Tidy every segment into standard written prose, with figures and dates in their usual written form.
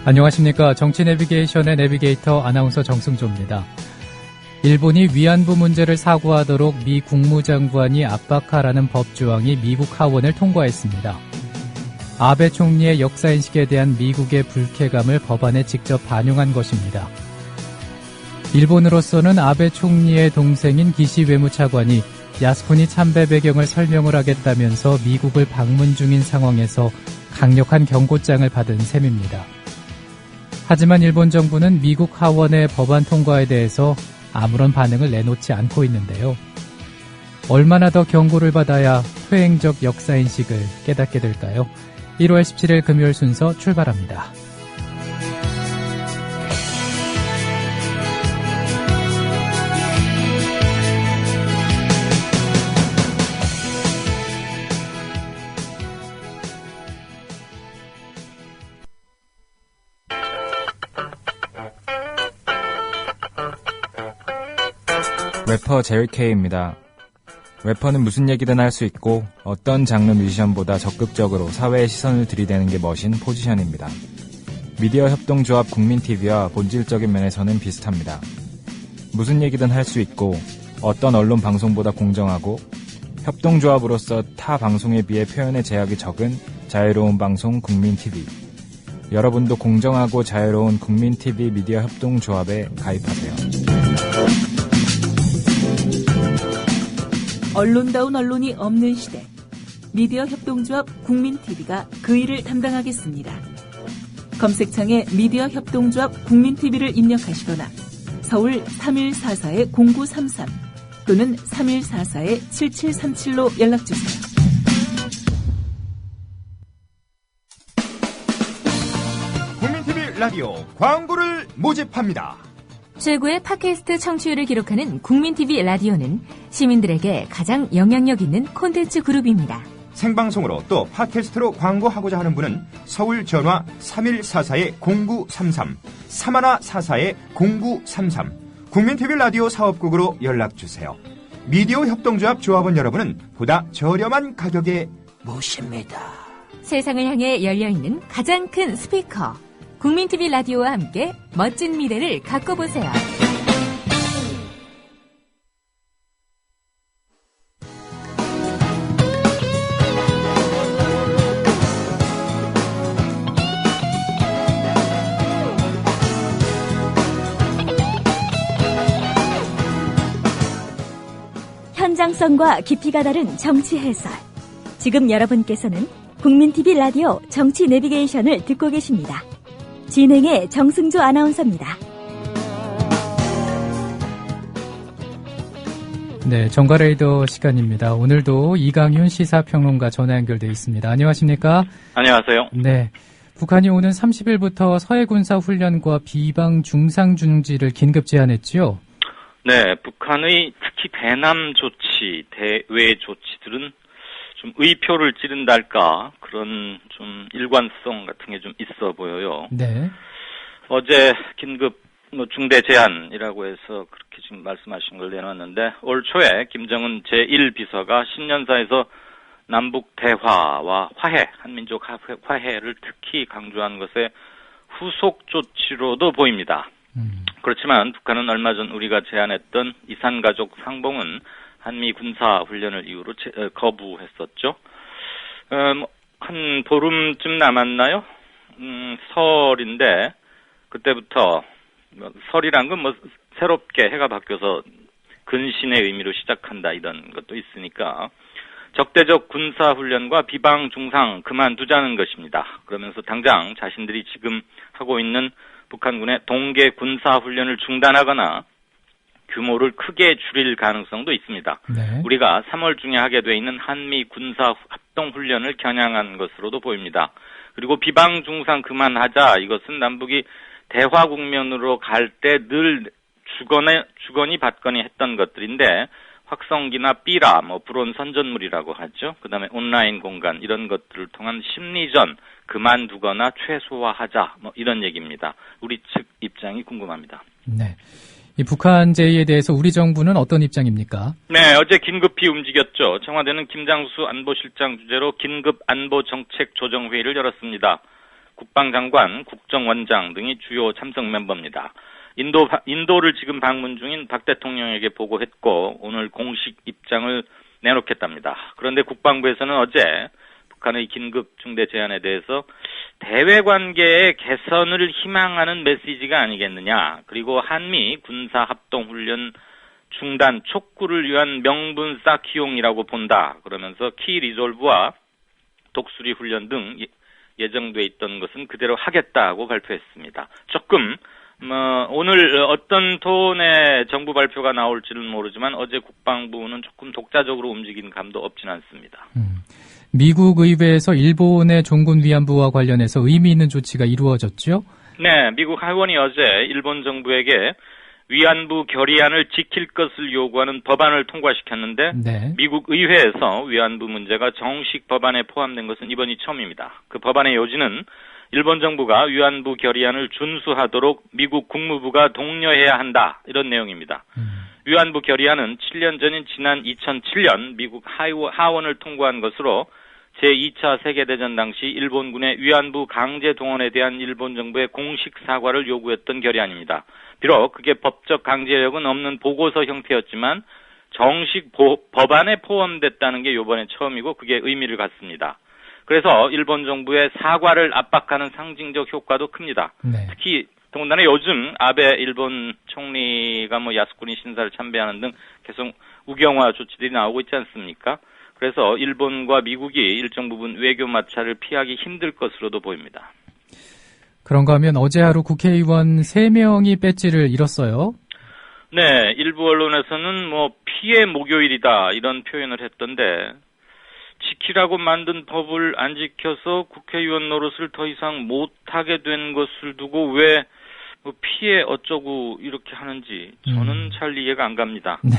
안녕하십니까. 정치 내비게이션의 내비게이터 아나운서 정승조입니다. 일본이 위안부 문제를 사고하도록 미 국무장관이 압박하라는 법조항이 미국 하원을 통과했습니다. 아베 총리의 역사인식에 대한 미국의 불쾌감을 법안에 직접 반영한 것입니다. 일본으로서는 아베 총리의 동생인 기시 외무차관이 야스쿠니 참배 배경을 설명을 하겠다면서 미국을 방문 중인 상황에서 강력한 경고장을 받은 셈입니다. 하지만 일본 정부는 미국 하원의 법안 통과에 대해서 아무런 반응을 내놓지 않고 있는데요. 얼마나 더 경고를 받아야 퇴행적 역사인식을 깨닫게 될까요? 1월 17일 금요일 순서 출발합니다. 래퍼 제리케이입니다. 래퍼는 무슨 얘기든 할 수 있고 어떤 장르 뮤지션보다 적극적으로 사회의 시선을 들이대는 게 멋인 포지션입니다. 미디어 협동조합 국민TV와 본질적인 면에서는 비슷합니다. 무슨 얘기든 할 수 있고 어떤 언론 방송보다 공정하고 협동조합으로서 타 방송에 비해 표현의 제약이 적은 자유로운 방송 국민TV. 여러분도 공정하고 자유로운 국민TV 미디어 협동조합에 가입하세요. 언론다운 언론이 없는 시대, 미디어 협동조합 국민TV가 그 일을 담당하겠습니다. 검색창에 미디어 협동조합 국민TV를 입력하시거나 서울 3144-0933 또는 3144-7737로 연락주세요. 국민TV 라디오 광고를 모집합니다. 최고의 팟캐스트 청취율을 기록하는 국민TV 라디오는 시민들에게 가장 영향력 있는 콘텐츠 그룹입니다. 생방송으로 또 팟캐스트로 광고하고자 하는 분은 서울 전화 3144-0933, 3144-0933 국민TV 라디오 사업국으로 연락주세요. 미디어 협동조합 조합원 여러분은 보다 저렴한 가격에 모십니다. 세상을 향해 열려있는 가장 큰 스피커 국민TV 라디오와 함께 멋진 미래를 갖고 보세요. 현장성과 깊이가 다른 정치 해설. 지금 여러분께서는 국민TV 라디오 정치 내비게이션을 듣고 계십니다. 진행의 정승조 아나운서입니다. 네, 정가레이더 시간입니다. 오늘도 이강윤 시사평론가 전화 연결되어 있습니다. 안녕하십니까? 안녕하세요. 네, 북한이 오는 30일부터 서해군사훈련과 비방 중상중지를 긴급 제한했지요? 네, 북한의 특히 대남 조치, 대외 조치들은 좀 의표를 찌른달까 그런 좀 일관성 같은 게 좀 있어 보여요. 네. 어제 긴급 중대 제안이라고 해서 그렇게 지금 말씀하신 걸 내놨는데 올 초에 김정은 제1비서가 신년사에서 남북 대화와 화해, 한민족 화해를 특히 강조한 것에 후속 조치로도 보입니다. 그렇지만 북한은 얼마 전 우리가 제안했던 이산가족 상봉은 한미 군사훈련을 이유로 거부했었죠. 한 보름쯤 남았나요? 설인데 그때부터 설이란 건 새롭게 해가 바뀌어서 근신의 의미로 시작한다 이런 것도 있으니까 적대적 군사훈련과 비방 중상 그만두자는 것입니다. 그러면서 당장 자신들이 지금 하고 있는 북한군의 동계 군사훈련을 중단하거나 규모를 크게 줄일 가능성도 있습니다. 네. 우리가 3월 중에 하게 돼 있는 한미 군사 합동훈련을 겨냥한 것으로도 보입니다. 그리고 비방 중상 그만하자 이것은 남북이 대화 국면으로 갈 때 늘 주거니 받거니 했던 것들인데 확성기나 삐라, 불온 선전물이라고 하죠. 그 다음에 온라인 공간 이런 것들을 통한 심리전 그만두거나 최소화하자 이런 얘기입니다. 우리 측 입장이 궁금합니다. 네. 이 북한 제의에 대해서 우리 정부는 어떤 입장입니까? 네, 어제 긴급히 움직였죠. 청와대는 김장수 안보실장 주재로 긴급 안보정책 조정회의를 열었습니다. 국방장관, 국정원장 등이 주요 참석 멤버입니다. 인도를 지금 방문 중인 박 대통령에게 보고했고 오늘 공식 입장을 내놓겠답니다. 그런데 국방부에서는 어제 북한의 긴급 중대 제안에 대해서 대외 관계의 개선을 희망하는 메시지가 아니겠느냐. 그리고 한미 군사 합동 훈련 중단 촉구를 위한 명분 쌓기용이라고 본다. 그러면서 키 리졸브와 독수리 훈련 등 예정돼 있던 것은 그대로 하겠다고 발표했습니다. 조금 오늘 어떤 톤의 정부 발표가 나올지는 모르지만 어제 국방부는 조금 독자적으로 움직인 감도 없진 않습니다. 미국 의회에서 일본의 종군 위안부와 관련해서 의미 있는 조치가 이루어졌죠? 네, 미국 하원이 어제 일본 정부에게 위안부 결의안을 지킬 것을 요구하는 법안을 통과시켰는데 네. 미국 의회에서 위안부 문제가 정식 법안에 포함된 것은 이번이 처음입니다. 그 법안의 요지는 일본 정부가 위안부 결의안을 준수하도록 미국 국무부가 독려해야 한다. 이런 내용입니다. 위안부 결의안은 7년 전인 지난 2007년 미국 하원을 통과한 것으로 제2차 세계대전 당시 일본군의 위안부 강제 동원에 대한 일본 정부의 공식 사과를 요구했던 결의안입니다. 비록 그게 법적 강제력은 없는 보고서 형태였지만 정식 법안에 포함됐다는 게 이번에 처음이고 그게 의미를 갖습니다. 그래서 일본 정부의 사과를 압박하는 상징적 효과도 큽니다. 네. 특히 더군다나 요즘 아베 일본 총리가 야스쿠니 신사를 참배하는 등 계속 우경화 조치들이 나오고 있지 않습니까? 그래서 일본과 미국이 일정 부분 외교 마찰을 피하기 힘들 것으로도 보입니다. 그런가 하면 어제 하루 국회의원 3명이 배지를 잃었어요. 네, 일부 언론에서는 피해 목요일이다 이런 표현을 했던데 지키라고 만든 법을 안 지켜서 국회의원 노릇을 더 이상 못하게 된 것을 두고 왜 피해 어쩌고 이렇게 하는지 저는 잘 이해가 안 갑니다. 네.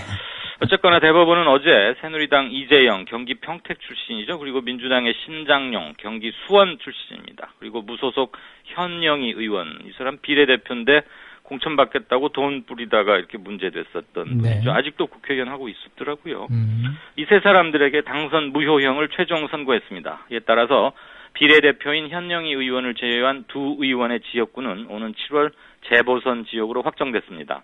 어쨌거나 대법원은 어제 새누리당 이재영 경기 평택 출신이죠. 그리고 민주당의 신장용 경기 수원 출신입니다. 그리고 무소속 현영희 의원 이 사람 비례대표인데 공천 받겠다고 돈 뿌리다가 이렇게 문제됐었던 네. 분이죠. 아직도 국회의원 하고 있었더라고요. 이 세 사람들에게 당선 무효형을 최종 선고했습니다. 이에 따라서 비례대표인 현영희 의원을 제외한 두 의원의 지역구는 오는 7월 재보선 지역으로 확정됐습니다.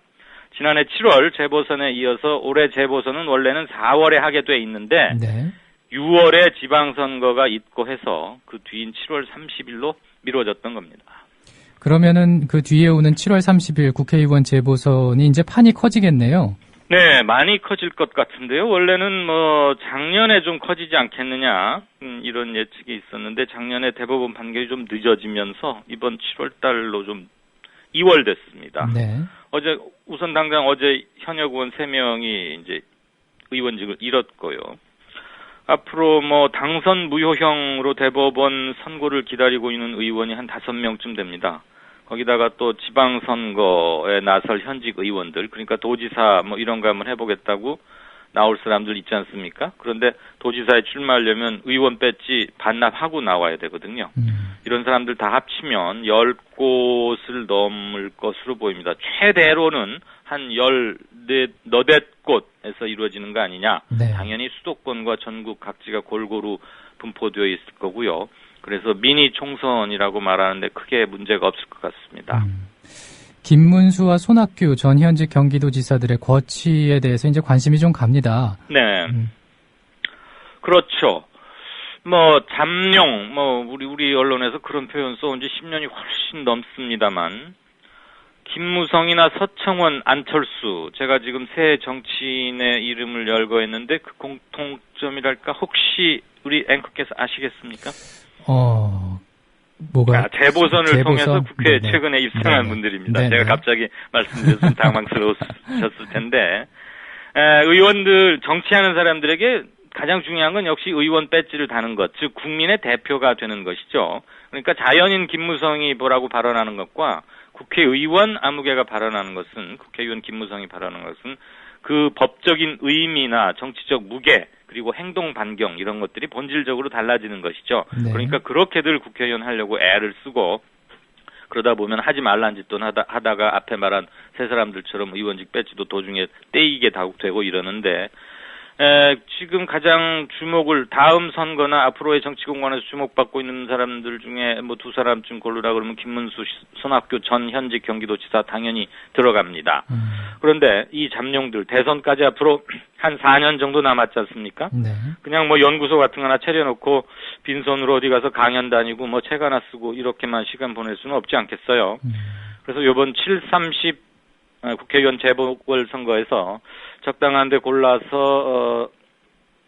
지난해 7월 재보선에 이어서 올해 재보선은 원래는 4월에 하게 돼 있는데 네. 6월에 지방선거가 있고 해서 그 뒤인 7월 30일로 미뤄졌던 겁니다. 그러면은 그 뒤에 오는 7월 30일 국회의원 재보선이 이제 판이 커지겠네요. 네, 많이 커질 것 같은데요. 원래는 작년에 좀 커지지 않겠느냐 이런 예측이 있었는데 작년에 대법원 판결이 좀 늦어지면서 이번 7월 달로 좀 2월 됐습니다. 네. 우선 당장 어제 현역 의원 3명이 이제 의원직을 잃었고요. 앞으로 당선 무효형으로 대법원 선고를 기다리고 있는 의원이 한 5명쯤 됩니다. 거기다가 또 지방선거에 나설 현직 의원들, 그러니까 도지사 이런 거 한번 해보겠다고 나올 사람들 있지 않습니까? 그런데 도지사에 출마하려면 의원 배지 반납하고 나와야 되거든요. 이런 사람들 다 합치면 10곳을 넘을 것으로 보입니다. 최대로는 한 14곳에서 이루어지는 거 아니냐. 네. 당연히 수도권과 전국 각지가 골고루 분포되어 있을 거고요. 그래서 미니 총선이라고 말하는데 크게 문제가 없을 것 같습니다. 김문수와 손학규 전 현직 경기도지사들의 거취에 대해서 이제 관심이 좀 갑니다. 네. 그렇죠. 잠룡, 우리 언론에서 그런 표현 써온 지 10년이 훨씬 넘습니다만, 김무성이나 서청원, 안철수, 제가 지금 새 정치인의 이름을 열거했는데 그 공통점이랄까 혹시 우리 앵커께서 아시겠습니까? 뭐가? 재보선을 통해서 국회에 네네. 최근에 입성한 네네. 분들입니다. 네네. 제가 갑자기 말씀드렸으면 당황스러우셨을 텐데, 의원들, 정치하는 사람들에게 가장 중요한 건 역시 의원 배지를 다는 것, 즉 국민의 대표가 되는 것이죠. 그러니까 자연인 김무성이 뭐라고 발언하는 것과 국회의원 아무개가 발언하는 것은, 국회의원 김무성이 발언하는 것은 그 법적인 의미나 정치적 무게, 그리고 행동 반경 이런 것들이 본질적으로 달라지는 것이죠. 네. 그러니까 그렇게들 국회의원 하려고 애를 쓰고 그러다 보면 하지 말란 짓도 하다가 앞에 말한 세 사람들처럼 의원직 배지도 도중에 떼이게 되고 이러는데 지금 가장 다음 선거나 앞으로의 정치 공간에서 주목받고 있는 사람들 중에 뭐 두 사람쯤 고르라 그러면 김문수, 손학규 전 현직 경기도지사 당연히 들어갑니다. 그런데 이 잠룡들 대선까지 앞으로 한 4년 정도 남았지 않습니까? 네. 그냥 뭐 연구소 같은 거 하나 차려놓고 빈손으로 어디 가서 강연 다니고 뭐 책 하나 쓰고 이렇게만 시간 보낼 수는 없지 않겠어요. 그래서 이번 7.30 국회의원 재보궐선거에서 적당한 데 골라서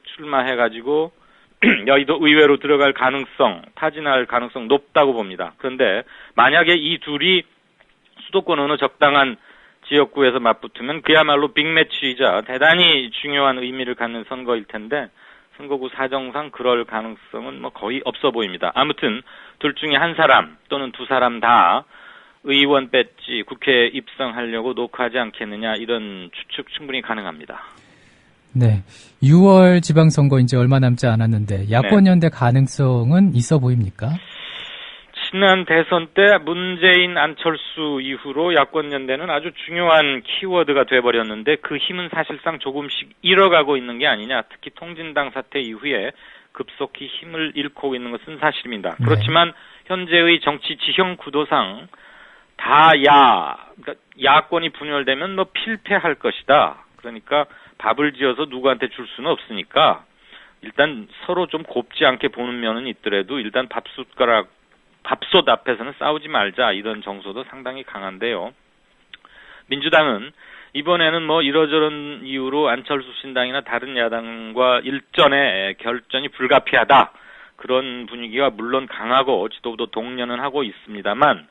출마해가지고 여의도 의회로 들어갈 타진할 가능성 높다고 봅니다. 그런데 만약에 이 둘이 수도권 어느 적당한 지역구에서 맞붙으면 그야말로 빅매치이자 대단히 중요한 의미를 갖는 선거일 텐데 선거구 사정상 그럴 가능성은 뭐 거의 없어 보입니다. 아무튼 둘 중에 한 사람 또는 두 사람 다 의원 배지 국회에 입성하려고 녹화하지 않겠느냐 이런 추측 충분히 가능합니다. 네. 6월 지방선거 이제 얼마 남지 않았는데 야권연대 가능성은 있어 보입니까? 지난 대선 때 문재인 안철수 이후로 야권연대는 아주 중요한 키워드가 돼버렸는데 그 힘은 사실상 조금씩 잃어가고 있는 게 아니냐. 특히 통진당 사태 이후에 급속히 힘을 잃고 있는 것은 사실입니다. 네. 그렇지만 현재의 정치 지형 구도상 그러니까 야권이 분열되면 뭐 필패할 것이다. 그러니까 밥을 지어서 누구한테 줄 수는 없으니까 일단 서로 좀 곱지 않게 보는 면은 있더라도 일단 밥솥 앞에서는 싸우지 말자 이런 정서도 상당히 강한데요. 민주당은 이번에는 뭐 이러저런 이유로 안철수 신당이나 다른 야당과 일전에 결전이 불가피하다. 그런 분위기가 물론 강하고 지도부도 동료는 하고 있습니다만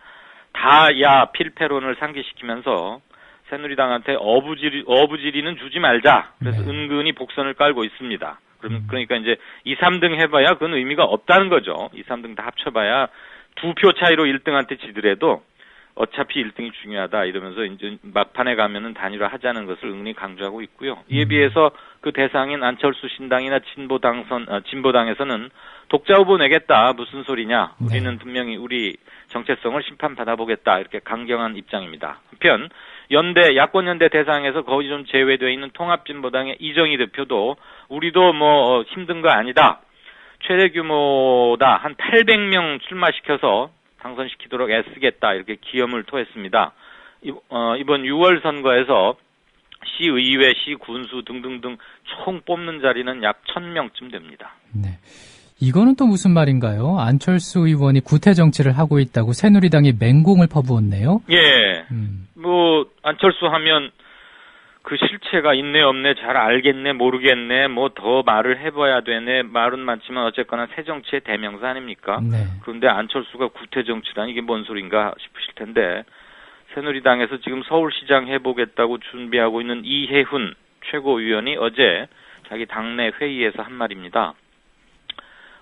필패론을 상기시키면서 새누리당한테 어부지리는 주지 말자. 그래서 은근히 복선을 깔고 있습니다. 그러니까 이제 2, 3등 해봐야 그건 의미가 없다는 거죠. 2, 3등 다 합쳐봐야 2표 차이로 1등한테 지더라도 어차피 1등이 중요하다 이러면서 이제 막판에 가면은 단일화하자는 것을 은근히 강조하고 있고요. 이에 비해서 그 대상인 안철수 신당이나 진보당에서는 독자 후보 내겠다 무슨 소리냐. 우리는 분명히 우리 정체성을 심판받아보겠다 이렇게 강경한 입장입니다. 한편 야권연대 대상에서 거의 좀 제외되어 있는 통합진보당의 이정희 대표도 우리도 뭐 힘든 거 아니다. 최대 규모다. 한 800명 출마시켜서 당선시키도록 애쓰겠다. 이렇게 기염을 토했습니다. 이번 6월 선거에서 시의회, 시군수 등등등 총 뽑는 자리는 약 1000명쯤 됩니다. 네. 이거는 또 무슨 말인가요? 안철수 의원이 구태 정치를 하고 있다고 새누리당이 맹공을 퍼부었네요. 예. 뭐 안철수 하면 그 실체가 있네 없네 잘 알겠네 모르겠네 뭐 더 말을 해봐야 되네 말은 많지만 어쨌거나 새 정치의 대명사 아닙니까? 네. 그런데 안철수가 구태 정치라니 이게 뭔 소린가 싶으실 텐데 새누리당에서 지금 서울시장 해보겠다고 준비하고 있는 이혜훈 최고위원이 어제 자기 당내 회의에서 한 말입니다.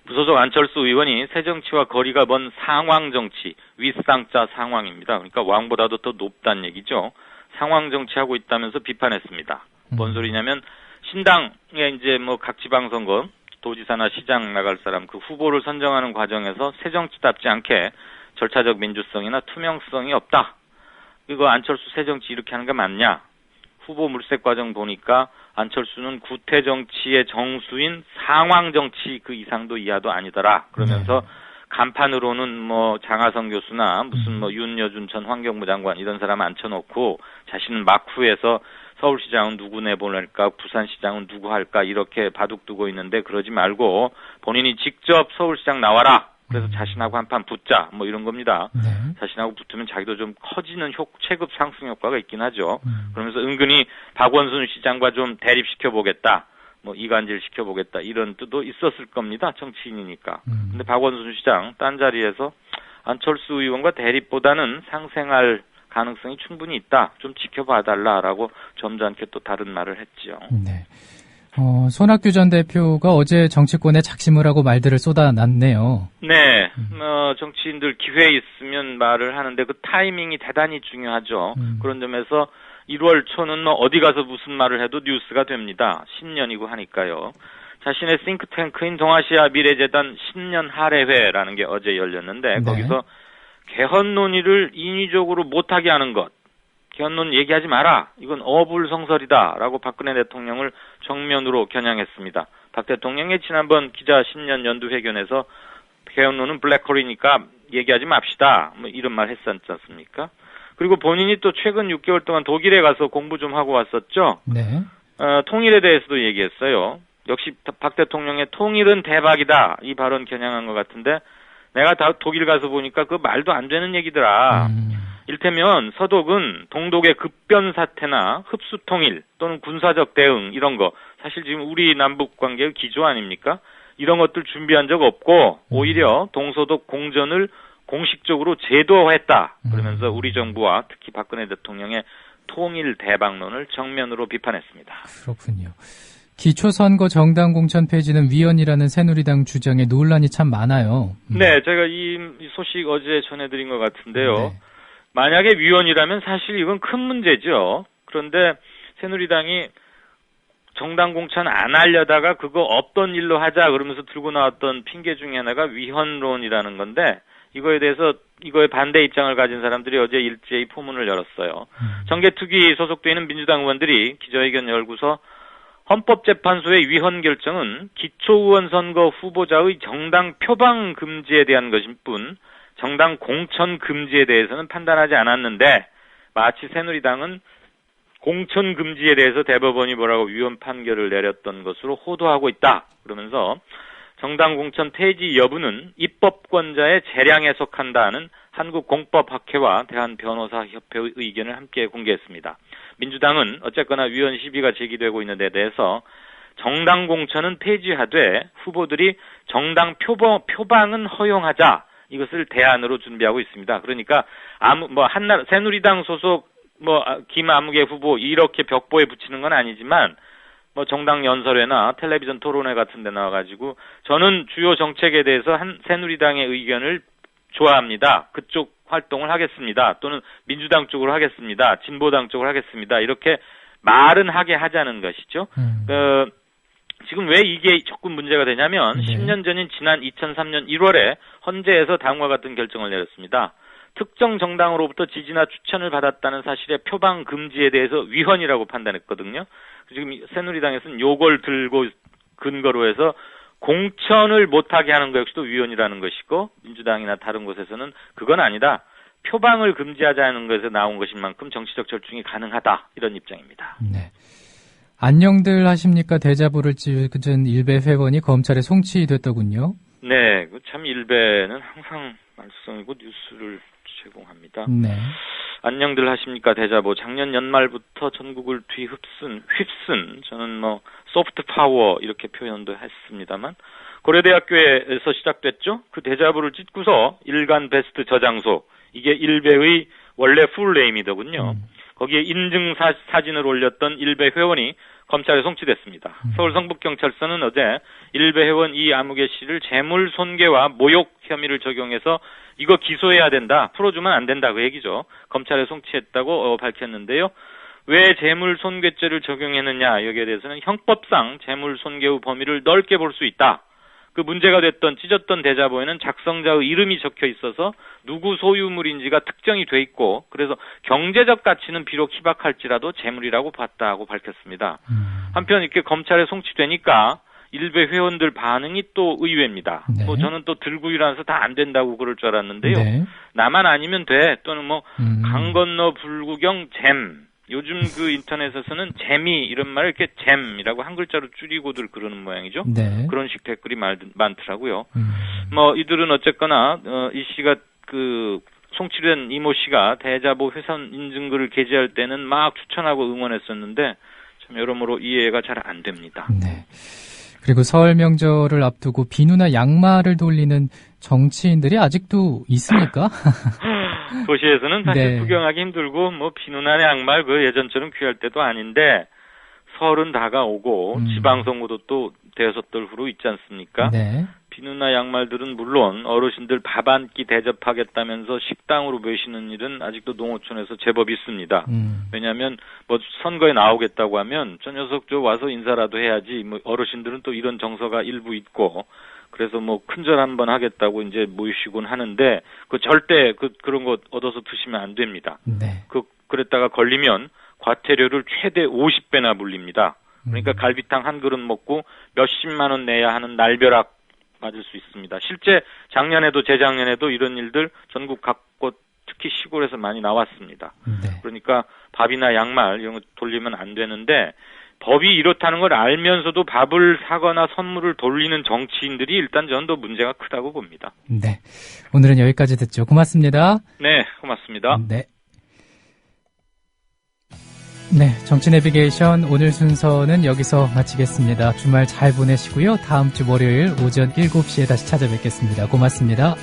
무소속 안철수 의원이 새정치와 거리가 먼 상황정치, 윗상자 상황입니다. 그러니까 왕보다도 더 높다는 얘기죠. 상황정치하고 있다면서 비판했습니다. 뭔 소리냐면 신당에 이제 뭐 각 지방선거 도지사나 시장 나갈 사람 그 후보를 선정하는 과정에서 새정치답지 않게 절차적 민주성이나 투명성이 없다. 이거 안철수 새정치 이렇게 하는 거 맞냐? 후보 물색 과정 보니까 안철수는 구태 정치의 정수인 상황 정치 그 이상도 이하도 아니더라. 그러면서 간판으로는 뭐 장하성 교수나 무슨 뭐 윤여준 전 환경부 장관 이런 사람 앉혀놓고 자신은 막후에서 서울시장은 누구 내보낼까, 부산시장은 누구 할까 이렇게 바둑두고 있는데 그러지 말고 본인이 직접 서울시장 나와라. 그래서 자신하고 한판 붙자 뭐 이런 겁니다. 자신하고 붙으면 자기도 좀 커지는 체급 상승 효과가 있긴 하죠. 그러면서 은근히 박원순 시장과 좀 대립시켜보겠다. 뭐 이간질 시켜보겠다 이런 뜻도 있었을 겁니다. 정치인이니까. 근데 박원순 시장 딴 자리에서 안철수 의원과 대립보다는 상생할 가능성이 충분히 있다. 좀 지켜봐달라라고 점잖게 또 다른 말을 했죠. 네. 손학규 전 대표가 어제 정치권에 작심을 하고 말들을 쏟아놨네요. 네. 정치인들 기회 있으면 말을 하는데 그 타이밍이 대단히 중요하죠. 그런 점에서 1월 초는 뭐 어디 가서 무슨 말을 해도 뉴스가 됩니다. 신년이고 하니까요. 자신의 싱크탱크인 동아시아 미래재단 신년 할애회라는 게 어제 열렸는데 거기서 개헌 논의를 인위적으로 못하게 하는 것. 개헌론 얘기하지 마라. 이건 어불성설이다라고 박근혜 대통령을 정면으로 겨냥했습니다. 박 대통령이 지난번 기자 신년 연두회견에서 개헌론은 블랙홀이니까 얘기하지 맙시다. 뭐 이런 말 했었지 않습니까? 그리고 본인이 또 최근 6개월 동안 독일에 가서 공부 좀 하고 왔었죠. 네. 통일에 대해서도 얘기했어요. 역시 박 대통령의 통일은 대박이다. 이 발언 겨냥한 것 같은데 내가 다 독일 가서 보니까 그 말도 안 되는 얘기더라. 일테면 서독은 동독의 급변 사태나 흡수 통일 또는 군사적 대응 이런 거 사실 지금 우리 남북 관계의 기조 아닙니까? 이런 것들 준비한 적 없고 오히려 동서독 공전을 공식적으로 제도화했다. 그러면서 우리 정부와 특히 박근혜 대통령의 통일 대박론을 정면으로 비판했습니다. 그렇군요. 기초선거 정당 공천 폐지는 위헌이라는 새누리당 주장에 논란이 참 많아요. 네, 제가 이 소식 어제 전해드린 것 같은데요. 네. 만약에 위헌이라면 사실 이건 큰 문제죠. 그런데 새누리당이 정당 공천 안 하려다가 그거 없던 일로 하자 그러면서 들고 나왔던 핑계 중에 하나가 위헌론이라는 건데 이거에 반대 입장을 가진 사람들이 어제 일제히 포문을 열었어요. 정개특위 소속돼 있는 민주당 의원들이 기자회견 열고서 헌법재판소의 위헌 결정은 기초의원 선거 후보자의 정당 표방 금지에 대한 것일 뿐 정당 공천 금지에 대해서는 판단하지 않았는데 마치 새누리당은 공천 금지에 대해서 대법원이 뭐라고 위헌 판결을 내렸던 것으로 호도하고 있다. 그러면서 정당 공천 폐지 여부는 입법권자의 재량에 속한다는 한국공법학회와 대한변호사협회의 의견을 함께 공개했습니다. 민주당은 어쨌거나 위헌 시비가 제기되고 있는 데 대해서 정당 공천은 폐지하되 후보들이 정당 표방은 허용하자 이것을 대안으로 준비하고 있습니다. 그러니까 새누리당 소속 김아무개 후보 이렇게 벽보에 붙이는 건 아니지만 정당 연설회나 텔레비전 토론회 같은 데 나와가지고 저는 주요 정책에 대해서 새누리당의 의견을 좋아합니다. 그쪽 활동을 하겠습니다. 또는 민주당 쪽으로 하겠습니다. 진보당 쪽으로 하겠습니다. 이렇게 말은 하게 하자는 것이죠. 지금 왜 이게 조금 문제가 되냐면 10년 전인 지난 2003년 1월에 헌재에서 다음과 같은 결정을 내렸습니다. 특정 정당으로부터 지지나 추천을 받았다는 사실의 표방 금지에 대해서 위헌이라고 판단했거든요. 지금 새누리당에서는 요걸 들고 근거로 해서 공천을 못하게 하는 것 역시도 위헌이라는 것이고 민주당이나 다른 곳에서는 그건 아니다. 표방을 금지하자는 것에서 나온 것인 만큼 정치적 절충이 가능하다. 이런 입장입니다. 네. 안녕들 하십니까? 대자보를 찍은 일베 회원이 검찰에 송치됐더군요. 네. 참 일베는 항상 말썽이고 뉴스를 제공합니다. 네. 안녕들 하십니까? 대자보. 작년 연말부터 전국을 휩쓴 저는 소프트 파워 이렇게 표현도 했습니다만 고려대학교에서 시작됐죠. 그 대자보를 찍고서 일간 베스트 저장소 이게 일베의 원래 풀네임이더군요. 거기에 인증 사진을 올렸던 일베 회원이 검찰에 송치됐습니다. 서울 성북경찰서는 어제 일베 회원 이아무개 씨를 재물 손괴와 모욕 혐의를 적용해서 이거 기소해야 된다. 풀어주면 안 된다. 그 얘기죠. 검찰에 송치했다고 밝혔는데요. 왜 재물손괴죄를 적용했느냐 여기에 대해서는 형법상 재물손괴의 범위를 넓게 볼 수 있다. 그 문제가 됐던 찢었던 대자보에는 작성자의 이름이 적혀 있어서 누구 소유물인지가 특정이 돼 있고 그래서 경제적 가치는 비록 희박할지라도 재물이라고 봤다고 밝혔습니다. 한편 이렇게 검찰에 송치되니까 일베 회원들 반응이 또 의외입니다. 네. 저는 또 들구이라서 다 안 된다고 그럴 줄 알았는데요. 네. 나만 아니면 돼. 또는 강 건너 불구경 잼. 요즘 그 인터넷에서는 재미 이런 말을 이렇게 잼이라고 한 글자로 줄이고들 그러는 모양이죠. 네. 그런 식 댓글이 많더라고요. 이들은 어쨌거나 이 씨가 송치된 이모 씨가 대자보 훼손 인증글을 게재할 때는 막 추천하고 응원했었는데 참 여러모로 이해가 잘 안 됩니다. 네. 그리고 설 명절을 앞두고 비누나 양말을 돌리는 정치인들이 아직도 있습니까? 도시에서는 사실 네. 구경하기 힘들고 비누나 양말 예전처럼 귀할 때도 아닌데 설은 다가오고 지방선거도 또 대여섯들 후로 있지 않습니까? 네. 비누나 양말들은 물론 어르신들 밥 한 끼 대접하겠다면서 식당으로 모시는 일은 아직도 농어촌에서 제법 있습니다. 왜냐하면 선거에 나오겠다고 하면 저 녀석 와서 인사라도 해야지 어르신들은 또 이런 정서가 일부 있고 그래서 큰절 한번 하겠다고 이제 모이시곤 하는데 절대 그런 거 얻어서 드시면 안 됩니다. 네. 그랬다가 걸리면 과태료를 최대 50배나 물립니다. 그러니까 갈비탕 한 그릇 먹고 몇십만 원 내야 하는 날벼락 맞을 수 있습니다. 실제 작년에도 재작년에도 이런 일들 전국 각곳 특히 시골에서 많이 나왔습니다. 네. 그러니까 밥이나 양말 이런 거 돌리면 안 되는데 법이 이렇다는 걸 알면서도 밥을 사거나 선물을 돌리는 정치인들이 일단 저는 더 문제가 크다고 봅니다. 네. 오늘은 여기까지 듣죠. 고맙습니다. 네, 고맙습니다. 네. 네, 정치 내비게이션 오늘 순서는 여기서 마치겠습니다. 주말 잘 보내시고요. 다음 주 월요일 오전 7시에 다시 찾아뵙겠습니다. 고맙습니다.